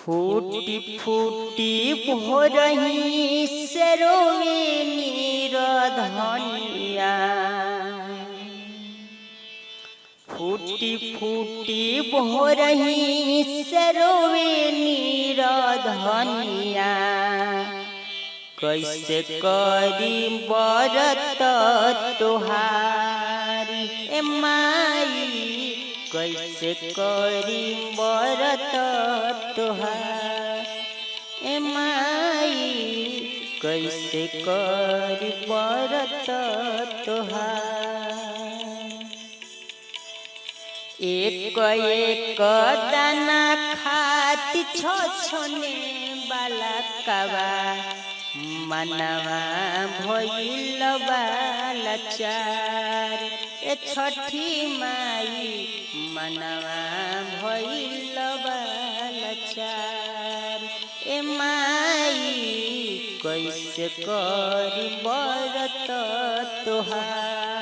फूटी फूटी भोरही से रोवे नीरधनिया। फूटी फूटी भोरही से रोवे नीरधनिया। कैसे करी बरत तोहारी ए माई, कैसे करी बरत तोहार ए माई, कैसे करी बरत तोहार। एक एक दाना खाती छछने बाला कबा, मनवा भइल लाचार ए छठी माई, मनवा भइल लाचार ए माई, कैसे करी बरत तोहार।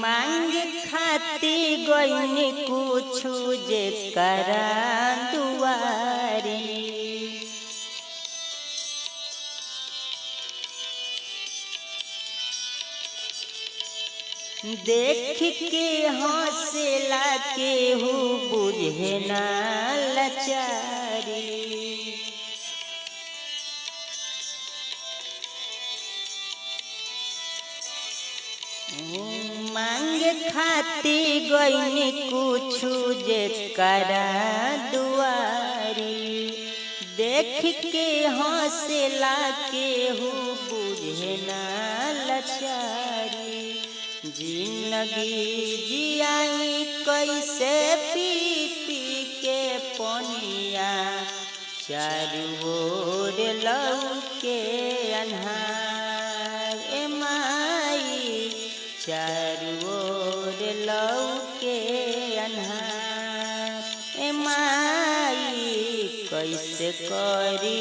मांग खाती गईनी कुछु जे करा दुआरी। देख के हंसेला केहू बुझे ना लाचारी। मांगे खाती गईनी कुछु जे करा दुआरी। देख के हंसेला केहू बुझे ना लाचारी। जिंदगी जियाई कैसे पी पी के पनिया, चारू ओर लौके अन्हार ए माई, चारू ओर लौके अन्हार ए माई, कैसे करी